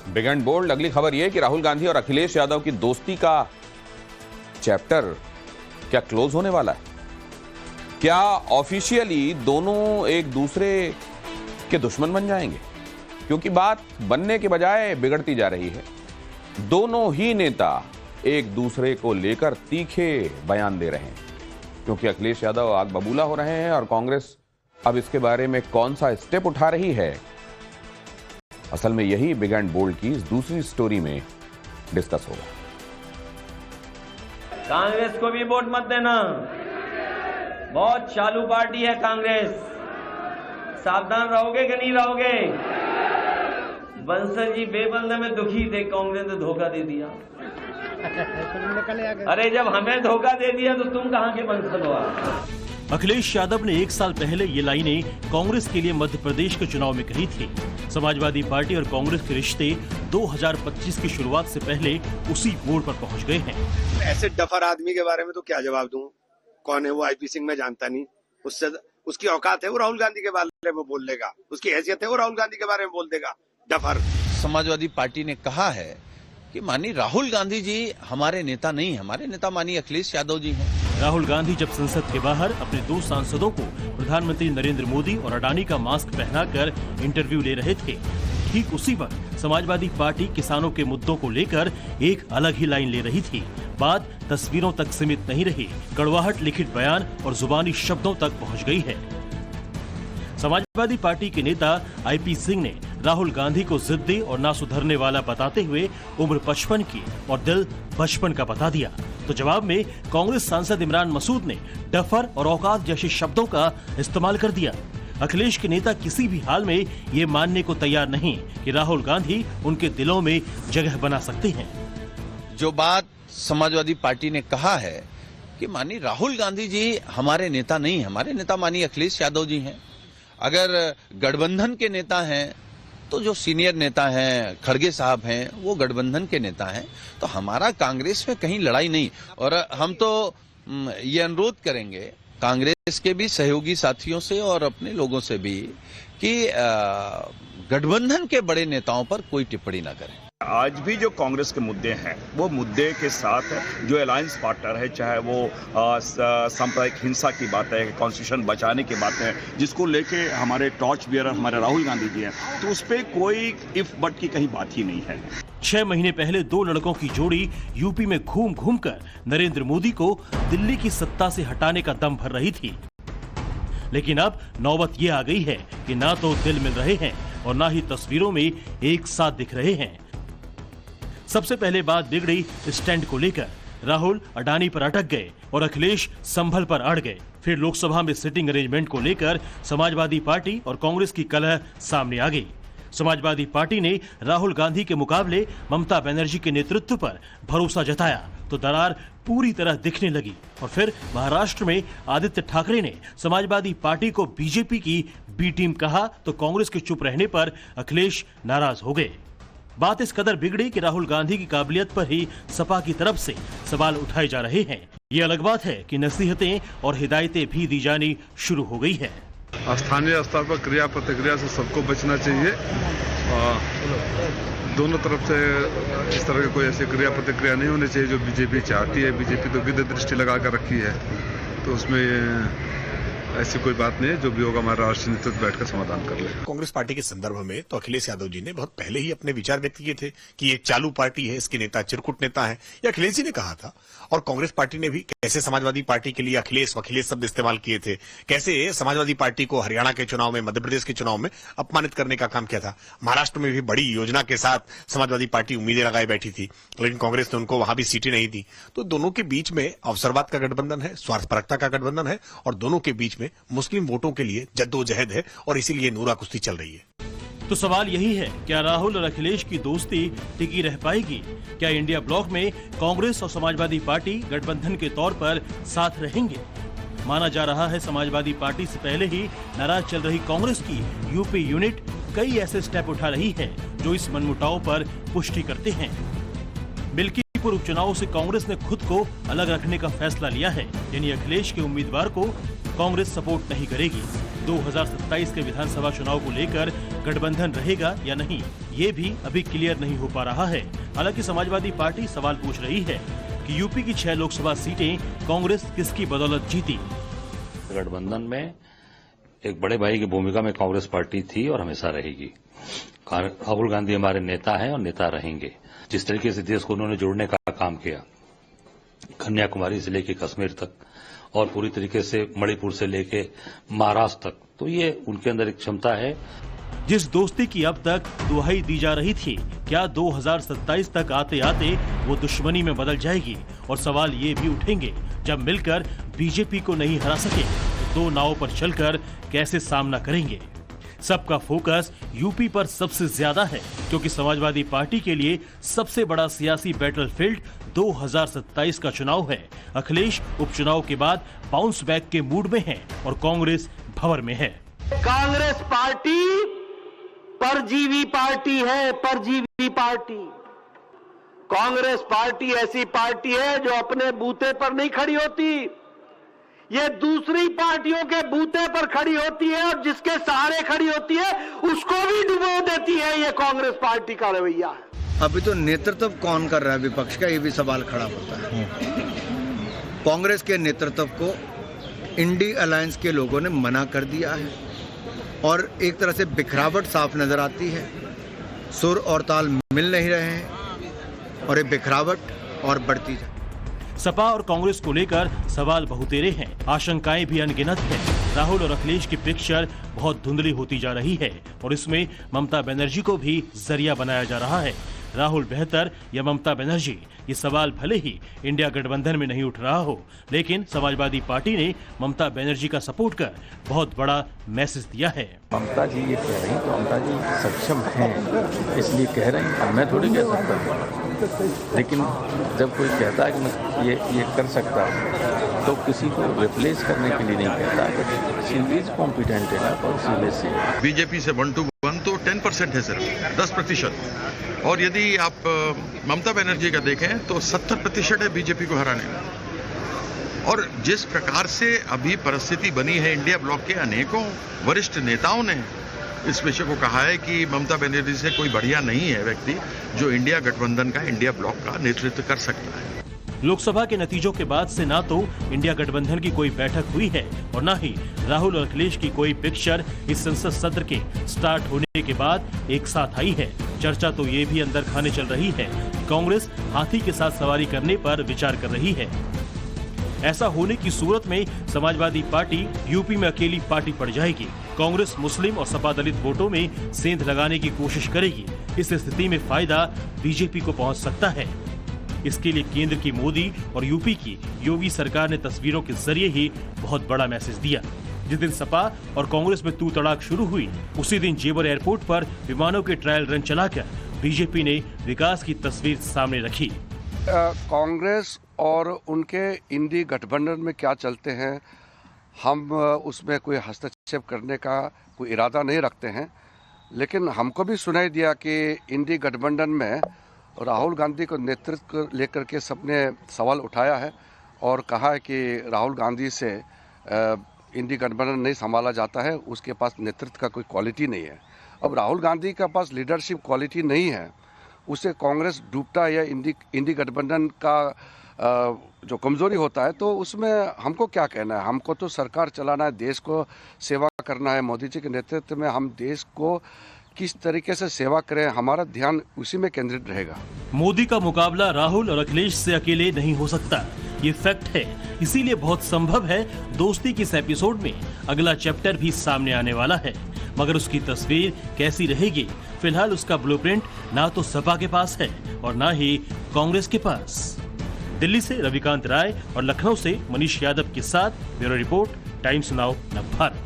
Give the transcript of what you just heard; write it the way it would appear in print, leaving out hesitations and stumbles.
Big and bold अगली खबर यह कि राहुल गांधी और अखिलेश यादव की दोस्ती का चैप्टर क्या क्लोज होने वाला है? क्या ऑफिशियली दोनों एक दूसरे के दुश्मन बन जाएंगे? क्योंकि बात बनने के बजाय बिगड़ती जा रही है। दोनों ही नेता एक दूसरे को लेकर तीखे बयान दे रहे हैं, क्योंकि अखिलेश यादव आग बबूला हो रहे हैं और कांग्रेस अब इसके बारे में कौन सा स्टेप उठा रही है, असल में यही बिग एंड बोल्ड की इस दूसरी स्टोरी में डिस्कस होगा। कांग्रेस को भी वोट मत देना, बहुत चालू पार्टी है कांग्रेस। सावधान रहोगे कि नहीं रहोगे? बंसल जी बेबंद में दुखी थे, कांग्रेस ने धोखा दे दिया। अरे जब हमें धोखा दे दिया तो तुम कहां के बंसल हो? अखिलेश यादव ने 1 साल पहले ये लाइनें कांग्रेस के लिए मध्य प्रदेश के चुनाव में कही थी। समाजवादी पार्टी और कांग्रेस के रिश्ते 2025 की शुरुआत से पहले उसी मोड़ पर पहुंच गए हैं। ऐसे डफर आदमी के बारे में तो क्या जवाब दूं? कौन है वो? आईपी सिंह में जानता नहीं। उससे उसकी औकात है वो राहुल गांधी के बारे में बोल लेगा, उसकी हैसियत है वो राहुल गांधी के बारे में बोल देगा। डफर। समाजवादी पार्टी ने कहा है कि माननीय राहुल गांधी जी हमारे नेता नहीं, हमारे नेता माननीय अखिलेश यादव जी हैं। राहुल गांधी जब संसद के बाहर अपने 2 सांसदों को प्रधानमंत्री नरेंद्र मोदी और अडानी का मास्क पहनाकर इंटरव्यू ले रहे थे, ठीक उसी वक्त समाजवादी पार्टी किसानों के मुद्दों को लेकर एक अलग ही लाइन ले रही थी। बात तस्वीरों तक सीमित नहीं रही, कड़वाहट लिखित बयान और जुबानी शब्दों तक पहुंच गई है। समाजवादी पार्टी के नेता आईपी सिंह ने राहुल गांधी को जिद्दी और ना सुधरने वाला बताते हुए उम्र 55 की और दिल बचपन का बता दिया। तो जवाब में कांग्रेस सांसद इमरान मसूद ने डफर और औकात जैसे शब्दों का इस्तेमाल कर दिया। अखिलेश के नेता किसी भी हाल में ये मानने को तैयार नहीं कि राहुल गांधी उनके दिलों में जगह बना सकते हैं। जो बात समाजवादी पार्टी ने कहा है कि माननीय राहुल गांधी जी हमारे नेता नहीं, हमारे नेता माननीय अखिलेश यादव जी हैं। अगर गठबंधन के नेता हैं तो जो सीनियर नेता हैं खड़गे साहब हैं, वो गठबंधन के नेता हैं, तो हमारा कांग्रेस में कहीं लड़ाई नहीं। और हम तो ये अनुरोध करेंगे कांग्रेस के भी सहयोगी साथियों से और अपने लोगों से भी कि गठबंधन के बड़े नेताओं पर कोई टिप्पणी न करें। आज भी जो कांग्रेस के मुद्दे हैं वो मुद्दे के साथ जो अलायंस पार्टनर है, चाहे वो सांप्रदायिक हिंसा की बात है, कॉन्स्टिट्यूशन बचाने की बात है, जिसको लेके हमारे टॉर्च बियरर हमारे राहुल गांधी जी हैं, तो उस पर कोई इफ बट की कहीं बात ही नहीं है। 6 महीने पहले 2 लड़कों की जोड़ी यूपी में घूम घूम कर नरेंद्र मोदी को दिल्ली की सत्ता से हटाने का दम भर रही थी, लेकिन अब नौबत ये आ गई है कि ना तो दिल मिल रहे हैं और ना ही तस्वीरों में एक साथ दिख रहे हैं। सबसे पहले बात बिगड़ी स्टैंड को लेकर। राहुल अडानी पर अटक गए और अखिलेश संभल पर अड़ गए। फिर लोकसभा में सिटिंग अरेंजमेंट को लेकर समाजवादी पार्टी और कांग्रेस की कलह सामने आ गई। समाजवादी पार्टी ने राहुल गांधी के मुकाबले ममता बनर्जी के नेतृत्व पर भरोसा जताया तो दरार पूरी तरह दिखने लगी। और फिर महाराष्ट्र में आदित्य ठाकरे ने समाजवादी पार्टी को बीजेपी की बी टीम कहा तो कांग्रेस के चुप रहने पर अखिलेश नाराज हो गए। बात इस कदर बिगड़ी कि राहुल गांधी की काबिलियत पर ही सपा की तरफ से सवाल उठाए जा रहे हैं। ये अलग बात है कि नसीहतें और हिदायतें भी दी जानी शुरू हो गई है। स्थानीय स्तर पर क्रिया प्रतिक्रिया से सबको बचना चाहिए। दोनों तरफ से इस तरह की कोई ऐसी क्रिया प्रतिक्रिया नहीं होनी चाहिए जो बीजेपी चाहती है। बीजेपी तो विद्युत दृष्टि लगा कर रखी है, तो उसमें ऐसी कोई बात नहीं है। जो भी होगा हमारा राष्ट्रीय नेतृत्व बैठकर समाधान कर ले। कांग्रेस पार्टी के संदर्भ में तो अखिलेश यादव जी ने बहुत पहले ही अपने विचार व्यक्त किए थे कि ये चालू पार्टी है, इसके नेता चिरकुट नेता है, ये अखिलेश जी ने कहा था। और कांग्रेस पार्टी ने भी कैसे समाजवादी पार्टी के लिए अखिलेश शब्द इस्तेमाल किए थे, कैसे समाजवादी पार्टी को हरियाणा के चुनाव में, मध्य प्रदेश के चुनाव में अपमानित करने का काम किया था। महाराष्ट्र में भी बड़ी योजना के साथ समाजवादी पार्टी उम्मीदें लगाए बैठी थी, लेकिन कांग्रेस ने उनको वहां भी सीटें नहीं दी। तो दोनों के बीच में अवसरवाद का गठबंधन है, स्वार्थपरकता का गठबंधन है और दोनों के बीच में मुस्लिम वोटों के लिए जद्दोजहद है और इसीलिए नूरा कुश्ती चल रही है। तो सवाल यही है, क्या राहुल और अखिलेश की दोस्ती टिकी रह पाएगी? क्या इंडिया ब्लॉक में कांग्रेस और समाजवादी पार्टी गठबंधन के तौर पर साथ रहेंगे? माना जा रहा है समाजवादी पार्टी से पहले ही नाराज चल रही कांग्रेस की यूपी यूनिट कई ऐसे स्टेप उठा रही है जो इस मनमुटाव पर पुष्टि करते हैं। मिल्कीपुर उपचुनाव से कांग्रेस ने खुद को अलग रखने का फैसला लिया है, यानी अखिलेश के उम्मीदवार को कांग्रेस सपोर्ट नहीं करेगी। 2027 के विधानसभा चुनाव को लेकर गठबंधन रहेगा या नहीं, ये भी अभी क्लियर नहीं हो पा रहा है। हालांकि समाजवादी पार्टी सवाल पूछ रही है कि यूपी की 6 लोकसभा सीटें कांग्रेस किसकी बदौलत जीती। गठबंधन में एक बड़े भाई की भूमिका में कांग्रेस पार्टी थी और हमेशा रहेगी। राहुल गांधी हमारे नेता हैं और नेता रहेंगे। जिस तरीके से देश को उन्होंने जोड़ने का काम किया, कन्याकुमारी से लेकर कश्मीर तक और पूरी तरीके से मणिपुर से लेकर महाराष्ट्र तक, तो ये उनके अंदर एक क्षमता है। जिस दोस्ती की अब तक दुहाई दी जा रही थी, क्या 2027 तक आते आते वो दुश्मनी में बदल जाएगी? और सवाल ये भी उठेंगे, जब मिलकर बीजेपी को नहीं हरा सके तो 2 नावों पर चलकर कैसे सामना करेंगे? सबका फोकस यूपी पर सबसे ज्यादा है, क्योंकि समाजवादी पार्टी के लिए सबसे बड़ा सियासी बैटलफील्ड 2027 का चुनाव है। अखिलेश उपचुनाव के बाद बाउंस बैक के मूड में है और कांग्रेस भंवर में है। कांग्रेस पार्टी परजीवी पार्टी है, परजीवी पार्टी। कांग्रेस पार्टी ऐसी पार्टी है जो अपने बूते पर नहीं खड़ी होती, ये दूसरी पार्टियों के बूते पर खड़ी होती है और जिसके सहारे खड़ी होती है उसको भी डुबो देती है। ये कांग्रेस पार्टी का रवैया है। अभी तो नेतृत्व कौन कर रहा है विपक्ष का, ये भी सवाल खड़ा होता है। कांग्रेस के नेतृत्व को इंडी अलायंस के लोगों ने मना कर दिया है और एक तरह से बिखरावट साफ नजर आती है। सुर और ताल मिल नहीं रहे हैं और ये बिखरावट और बढ़ती जाए। सपा और कांग्रेस को लेकर सवाल बहुतेरे हैं, आशंकाएं भी अनगिनत हैं। राहुल और अखिलेश की पिक्चर बहुत धुंधली होती जा रही है और इसमें ममता बनर्जी को भी जरिया बनाया जा रहा है। राहुल बेहतर या ममता बनर्जी, ये सवाल भले ही इंडिया गठबंधन में नहीं उठ रहा हो, लेकिन समाजवादी पार्टी ने ममता बनर्जी का सपोर्ट कर बहुत बड़ा मैसेज दिया है। ममता जी ये कह रही तो ममता जी सक्षम हैं, इसलिए कह रही हैं। मैं थोड़ी कह सकता हूँ, लेकिन जब कोई कहता है कि मैं ये कर सकता हूँ तो किसी को रिप्लेस करने के लिए नहीं कहता, but she is competent enough और सीरियसली। बीजेपी से 1 to 1 तो 10% है सिर्फ, 10%। और यदि आप ममता बनर्जी का देखें तो 70% है बीजेपी को हराने में। और जिस प्रकार से अभी परिस्थिति बनी है, इंडिया ब्लॉक के अनेकों वरिष्ठ नेताओं ने इस विषय को कहा है कि ममता बनर्जी से कोई बढ़िया नहीं है व्यक्ति जो इंडिया गठबंधन का, इंडिया ब्लॉक का नेतृत्व कर सकता है। लोकसभा के नतीजों के बाद से ना तो इंडिया गठबंधन की कोई बैठक हुई है और ना ही राहुल और अखिलेश की कोई पिक्चर इस संसद सत्र के स्टार्ट होने के बाद एक साथ आई है। चर्चा तो ये भी अंदर खाने चल रही है कि कांग्रेस हाथी के साथ सवारी करने पर विचार कर रही है। ऐसा होने की सूरत में समाजवादी पार्टी यूपी में अकेली पार्टी पड़ जाएगी। कांग्रेस मुस्लिम और सपा दलित वोटों में सेंध लगाने की कोशिश करेगी। इस स्थिति में फायदा बीजेपी को पहुंच सकता है। इसके लिए केंद्र की मोदी और यूपी की योगी सरकार ने तस्वीरों के जरिए ही बहुत बड़ा मैसेज दिया। जिस दिन सपा और कांग्रेस में तू तड़ाक शुरू हुई, उसी दिन जेवर एयरपोर्ट पर विमानों के ट्रायल रन चलाकर बीजेपी ने विकास की तस्वीर सामने रखी। कांग्रेस और उनके इंडी गठबंधन में क्या चलते हैं, हम उसमें कोई हस्तक्षेप करने का कोई इरादा नहीं रखते हैं, लेकिन हमको भी सुनाई दिया कि इंडी गठबंधन में राहुल गांधी को नेतृत्व लेकर के सबने सवाल उठाया है और कहा है कि राहुल गांधी से इंडी गठबंधन नहीं संभाला जाता है, उसके पास नेतृत्व का कोई क्वालिटी नहीं है। अब राहुल गांधी के पास लीडरशिप क्वालिटी नहीं है, उसे कांग्रेस डूबता है या इंडी गठबंधन का जो कमजोरी होता है, तो उसमें हमको क्या कहना है। हमको तो सरकार चलाना है, देश को सेवा करना है। मोदी जी के नेतृत्व में हम देश को किस तरीके से सेवा करें, हमारा ध्यान उसी में केंद्रित रहेगा। मोदी का मुकाबला राहुल और अखिलेश से अकेले नहीं हो सकता, ये फैक्ट है। इसीलिए बहुत संभव है दोस्ती के इस एपिसोड में अगला चैप्टर भी सामने आने वाला है, मगर उसकी तस्वीर कैसी रहेगी, फिलहाल उसका ब्लूप्रिंट ना तो सपा के पास है और ना ही कांग्रेस के पास। दिल्ली से रविकांत राय और लखनऊ से मनीष यादव के साथ bureau report, times now Navbharat.